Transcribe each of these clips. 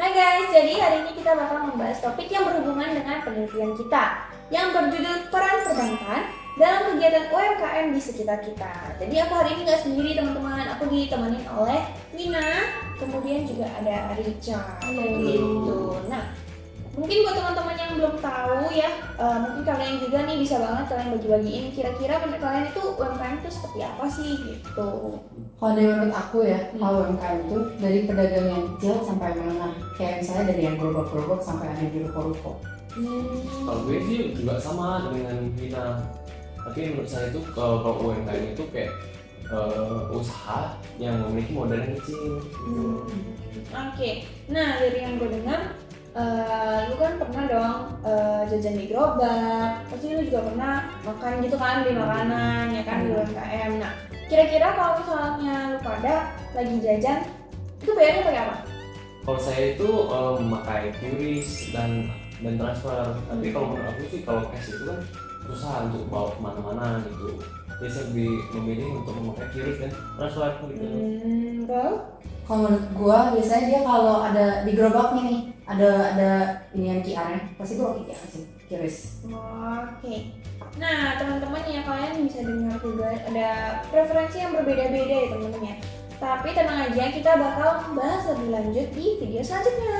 Hai guys, jadi hari ini kita bakal membahas topik yang berhubungan dengan penelitian kita yang berjudul peran perbankan dalam kegiatan UMKM di sekitar kita. Jadi aku hari ini nggak sendiri teman-teman, aku ditemani oleh Wina, kemudian juga ada Rica. Gitu. Nah, mungkin buat teman-teman yang belum tahu ya, mungkin kalian juga nih bisa banget kalian bagi-bagiin kira-kira menurut kalian itu UMKM itu seperti apa sih gitu. Kalau dari menurut aku ya, kalau UMKM itu dari pedagang yang kecil sampai menengah. Kayak misalnya dari yang gerobak-gerobak sampai ada di ruko-ruko. Kalau gue sih juga sama dengan Vina. Tapi menurut saya itu kalau UMKM itu kayak usaha yang memiliki modal yang kecil. Oke. Nah dari yang gue dengar, lu kan pernah dong jajan di gerobak, pasti lu juga pernah makan gitu kan di makanan ya kan di UMKM. Nah kira-kira kalau misalnya lu pada lagi jajan, itu bayarnya pakai apa? Kalau saya itu memakai QRIS dan transfer. Tapi kalau menurut aku sih kalau cash itu kan susah untuk bawa kemana-mana gitu. Jadi saya lebih memilih untuk memakai QRIS dan transfer gitu. Kalau menurut gua biasanya dia kalau ada di gerobaknya nih, ada inian QR-nya, pasti gua pakai QR sih, QRIS. Oke. Nah teman-teman ya, kalian bisa dengar juga ada preferensi yang berbeda-beda ya teman-teman ya. Tapi tenang aja, kita bakal membahas lebih lanjut di video selanjutnya.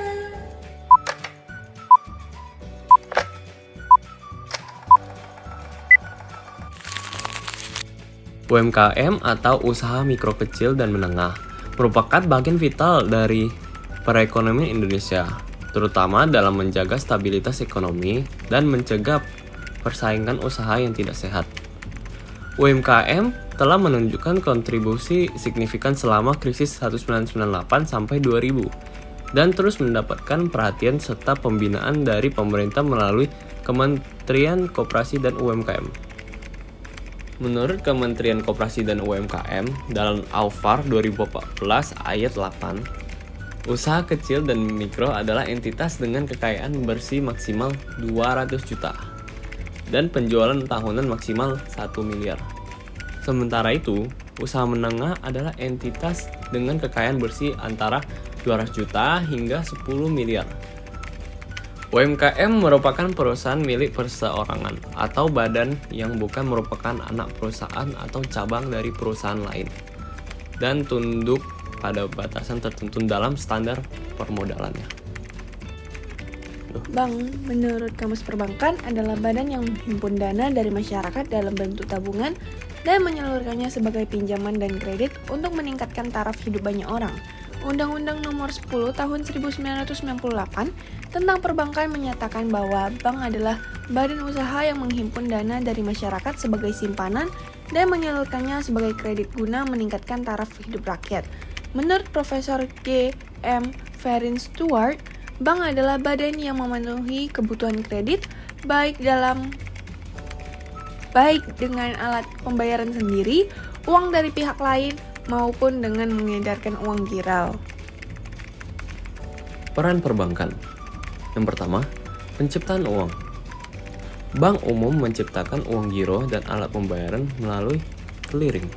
UMKM atau usaha mikro kecil dan menengah merupakan bagian vital dari perekonomian Indonesia, terutama dalam menjaga stabilitas ekonomi dan mencegah persaingan usaha yang tidak sehat. UMKM telah menunjukkan kontribusi signifikan selama krisis 1998 sampai 2000 dan terus mendapatkan perhatian serta pembinaan dari pemerintah melalui Kementerian Koperasi dan UMKM. Menurut Kementerian Koperasi dan UMKM, dalam Alfar 2014 ayat 8, usaha kecil dan mikro adalah entitas dengan kekayaan bersih maksimal 200 juta dan penjualan tahunan maksimal 1 miliar. Sementara itu, usaha menengah adalah entitas dengan kekayaan bersih antara 200 juta hingga 10 miliar. UMKM merupakan perusahaan milik perseorangan atau badan yang bukan merupakan anak perusahaan atau cabang dari perusahaan lain dan tunduk pada batasan tertentu dalam standar permodalannya. Bank, menurut Kamus Perbankan, adalah badan yang menghimpun dana dari masyarakat dalam bentuk tabungan dan menyalurkannya sebagai pinjaman dan kredit untuk meningkatkan taraf hidup banyak orang. Undang-Undang Nomor 10 Tahun 1998 tentang perbankan menyatakan bahwa bank adalah badan usaha yang menghimpun dana dari masyarakat sebagai simpanan dan menyalurkannya sebagai kredit guna meningkatkan taraf hidup rakyat. Menurut Profesor G. M. Verin Stewart, bank adalah badan yang memenuhi kebutuhan kredit baik dengan alat pembayaran sendiri, uang dari pihak lain, maupun dengan mengedarkan uang giral. Peran perbankan. Yang pertama, penciptaan uang. Bank umum menciptakan uang giro dan alat pembayaran melalui clearing.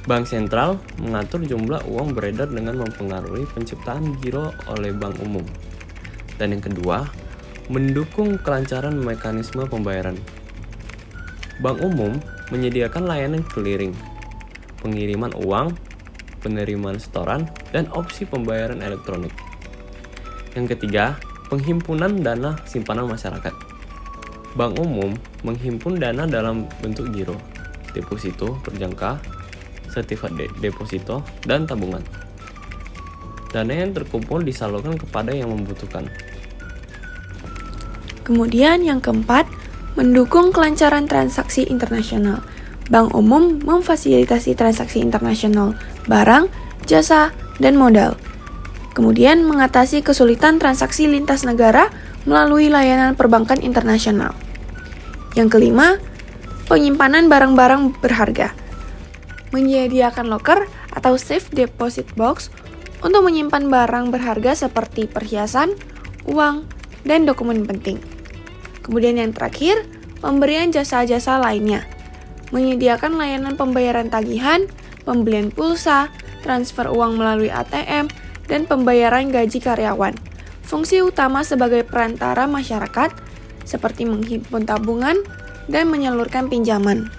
Bank sentral mengatur jumlah uang beredar dengan mempengaruhi penciptaan giro oleh bank umum. Dan yang kedua, mendukung kelancaran mekanisme pembayaran. Bank umum menyediakan layanan clearing, pengiriman uang, penerimaan setoran, dan opsi pembayaran elektronik. Yang ketiga, penghimpunan dana simpanan masyarakat. Bank umum menghimpun dana dalam bentuk giro, deposito berjangka, sertifikat deposito, dan tabungan. Dana yang terkumpul disalurkan kepada yang membutuhkan. Kemudian yang keempat, mendukung kelancaran transaksi internasional. Bank umum memfasilitasi transaksi internasional, barang, jasa, dan modal. Kemudian mengatasi kesulitan transaksi lintas negara melalui layanan perbankan internasional. Yang kelima, penyimpanan barang-barang berharga. Menyediakan loker atau safe deposit box untuk menyimpan barang berharga seperti perhiasan, uang, dan dokumen penting. Kemudian yang terakhir, pemberian jasa-jasa lainnya. Menyediakan layanan pembayaran tagihan, pembelian pulsa, transfer uang melalui ATM, dan pembayaran gaji karyawan. Fungsi utama sebagai perantara masyarakat, seperti menghimpun tabungan dan menyalurkan pinjaman.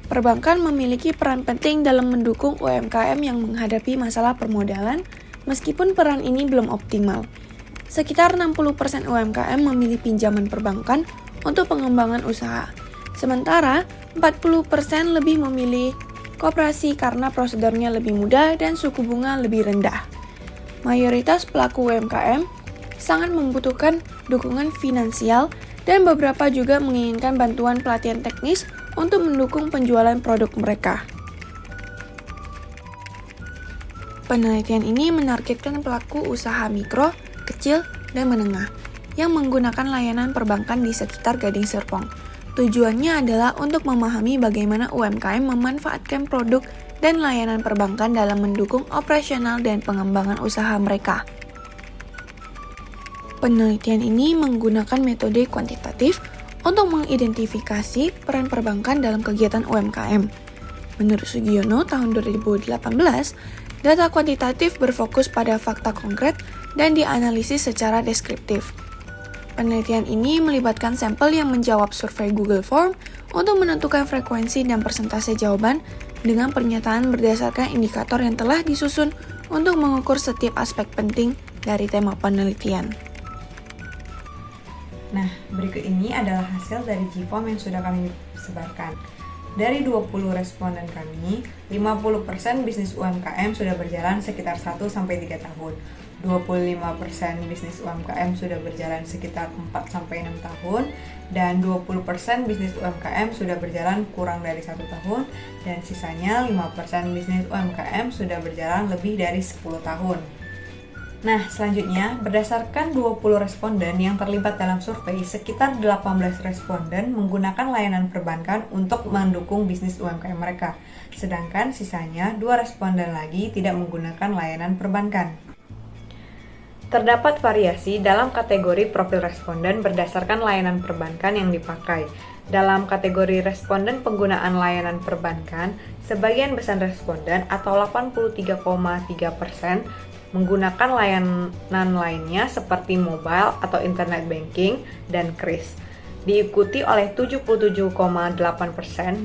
Perbankan memiliki peran penting dalam mendukung UMKM yang menghadapi masalah permodalan, meskipun peran ini belum optimal. Sekitar 60% UMKM memilih pinjaman perbankan untuk pengembangan usaha, sementara 40% lebih memilih koperasi karena prosedurnya lebih mudah dan suku bunga lebih rendah. Mayoritas pelaku UMKM sangat membutuhkan dukungan finansial dan beberapa juga menginginkan bantuan pelatihan teknis untuk mendukung penjualan produk mereka. Penelitian ini menargetkan pelaku usaha mikro, kecil, dan menengah yang menggunakan layanan perbankan di sekitar Gading Serpong. Tujuannya adalah untuk memahami bagaimana UMKM memanfaatkan produk dan layanan perbankan dalam mendukung operasional dan pengembangan usaha mereka. Penelitian ini menggunakan metode kuantitatif untuk mengidentifikasi peran perbankan dalam kegiatan UMKM. Menurut Sugiono tahun 2018, data kuantitatif berfokus pada fakta konkret dan dianalisis secara deskriptif. Penelitian ini melibatkan sampel yang menjawab survei Google Form untuk menentukan frekuensi dan persentase jawaban dengan pernyataan berdasarkan indikator yang telah disusun untuk mengukur setiap aspek penting dari tema penelitian. Nah, berikut ini adalah hasil dari G-Form yang sudah kami sebarkan. Dari 20 responden kami, 50% bisnis UMKM sudah berjalan sekitar 1-3 tahun. 25% bisnis UMKM sudah berjalan sekitar 4-6 tahun. Dan 20% bisnis UMKM sudah berjalan kurang dari 1 tahun. Dan sisanya 5% bisnis UMKM sudah berjalan lebih dari 10 tahun. Nah, selanjutnya, berdasarkan 20 responden yang terlibat dalam survei, sekitar 18 responden menggunakan layanan perbankan untuk mendukung bisnis UMKM mereka. Sedangkan sisanya 2 responden lagi tidak menggunakan layanan perbankan. Terdapat variasi dalam kategori profil responden berdasarkan layanan perbankan yang dipakai. Dalam kategori responden penggunaan layanan perbankan, sebagian besar responden atau 83,3% menggunakan layanan lainnya seperti mobile atau internet banking dan kris. Diikuti oleh 77,8%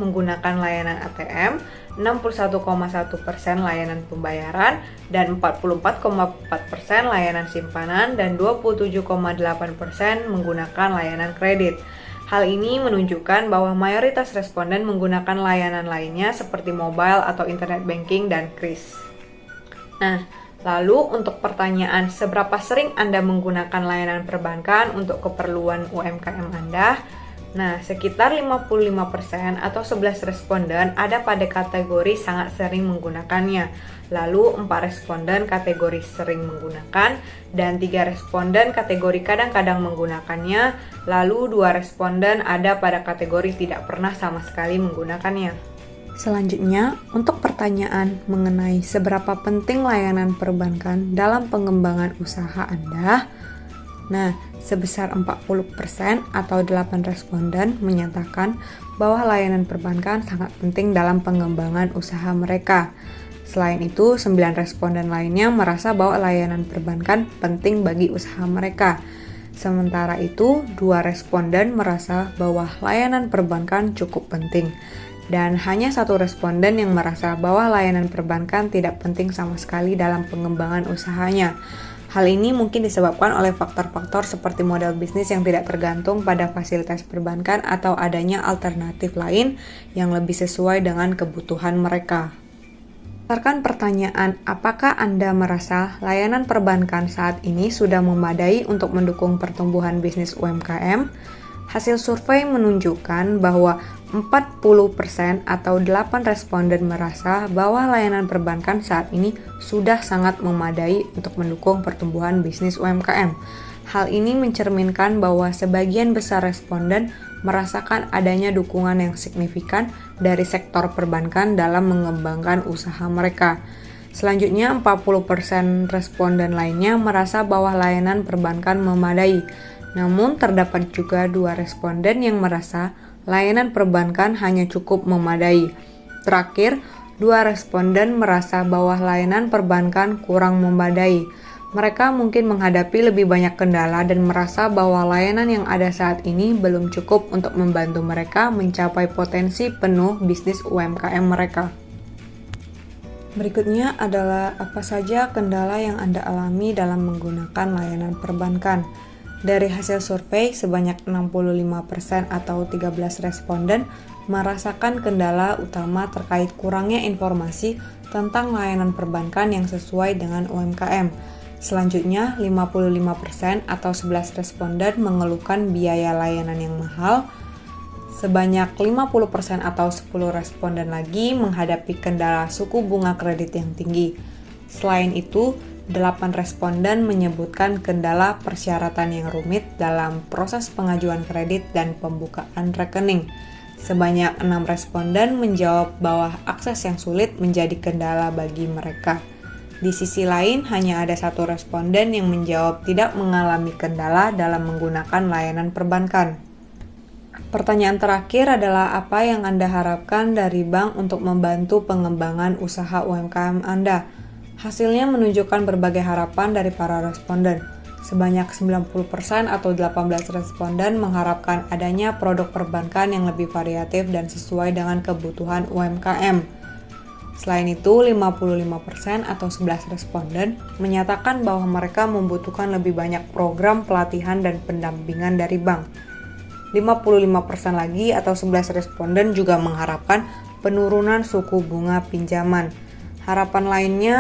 menggunakan layanan ATM, 61,1% layanan pembayaran, dan 44,4% layanan simpanan, dan 27,8% menggunakan layanan kredit. Hal ini menunjukkan bahwa mayoritas responden menggunakan layanan lainnya seperti mobile atau internet banking dan kris. Nah, lalu untuk pertanyaan seberapa sering Anda menggunakan layanan perbankan untuk keperluan UMKM Anda? Nah, sekitar 55% atau 11 responden ada pada kategori sangat sering menggunakannya. Lalu 4 responden kategori sering menggunakan dan 3 responden kategori kadang-kadang menggunakannya. Lalu 2 responden ada pada kategori tidak pernah sama sekali menggunakannya. Selanjutnya, untuk pertanyaan mengenai seberapa penting layanan perbankan dalam pengembangan usaha Anda, nah, sebesar 40% atau 8 responden menyatakan bahwa layanan perbankan sangat penting dalam pengembangan usaha mereka. Selain itu, 9 responden lainnya merasa bahwa layanan perbankan penting bagi usaha mereka. Sementara itu, 2 responden merasa bahwa layanan perbankan cukup penting. Dan hanya 1 responden yang merasa bahwa layanan perbankan tidak penting sama sekali dalam pengembangan usahanya. Hal ini mungkin disebabkan oleh faktor-faktor seperti model bisnis yang tidak tergantung pada fasilitas perbankan atau adanya alternatif lain yang lebih sesuai dengan kebutuhan mereka. Berdasarkan pertanyaan, apakah Anda merasa layanan perbankan saat ini sudah memadai untuk mendukung pertumbuhan bisnis UMKM? Hasil survei menunjukkan bahwa 40% atau 8 responden merasa bahwa layanan perbankan saat ini sudah sangat memadai untuk mendukung pertumbuhan bisnis UMKM. Hal ini mencerminkan bahwa sebagian besar responden merasakan adanya dukungan yang signifikan dari sektor perbankan dalam mengembangkan usaha mereka. Selanjutnya, 40% responden lainnya merasa bahwa layanan perbankan memadai. Namun, terdapat juga 2 responden yang merasa layanan perbankan hanya cukup memadai. Terakhir, 2 responden merasa bahwa layanan perbankan kurang memadai. Mereka mungkin menghadapi lebih banyak kendala dan merasa bahwa layanan yang ada saat ini belum cukup untuk membantu mereka mencapai potensi penuh bisnis UMKM mereka. Berikutnya adalah apa saja kendala yang Anda alami dalam menggunakan layanan perbankan. Dari hasil survei, sebanyak 65% atau 13 responden merasakan kendala utama terkait kurangnya informasi tentang layanan perbankan yang sesuai dengan UMKM. Selanjutnya, 55% atau 11 responden mengeluhkan biaya layanan yang mahal. Sebanyak 50% atau 10 responden lagi menghadapi kendala suku bunga kredit yang tinggi. Selain itu, 8 responden menyebutkan kendala persyaratan yang rumit dalam proses pengajuan kredit dan pembukaan rekening. Sebanyak 6 responden menjawab bahwa akses yang sulit menjadi kendala bagi mereka. Di sisi lain, hanya ada 1 responden yang menjawab tidak mengalami kendala dalam menggunakan layanan perbankan. Pertanyaan terakhir adalah apa yang Anda harapkan dari bank untuk membantu pengembangan usaha UMKM Anda? Hasilnya menunjukkan berbagai harapan dari para responden. Sebanyak 90% atau 18 responden mengharapkan adanya produk perbankan yang lebih variatif dan sesuai dengan kebutuhan UMKM. Selain itu, 55% atau 11 responden menyatakan bahwa mereka membutuhkan lebih banyak program pelatihan dan pendampingan dari bank. 55% lagi atau 11 responden juga mengharapkan penurunan suku bunga pinjaman. Harapan lainnya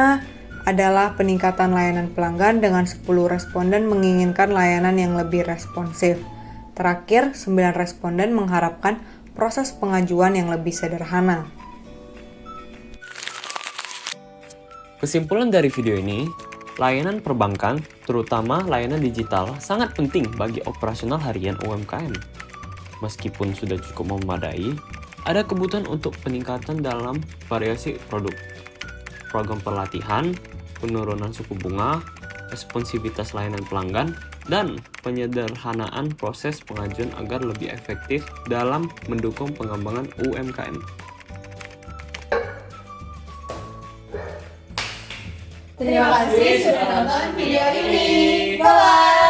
adalah peningkatan layanan pelanggan dengan 10 responden menginginkan layanan yang lebih responsif. Terakhir, 9 responden mengharapkan proses pengajuan yang lebih sederhana. Kesimpulan dari video ini, layanan perbankan, terutama layanan digital, sangat penting bagi operasional harian UMKM. Meskipun sudah cukup memadai, ada kebutuhan untuk peningkatan dalam variasi produk, program pelatihan, penurunan suku bunga, responsivitas layanan pelanggan, dan penyederhanaan proses pengajuan agar lebih efektif dalam mendukung pengembangan UMKM. Terima kasih sudah nonton video ini. Bye-bye!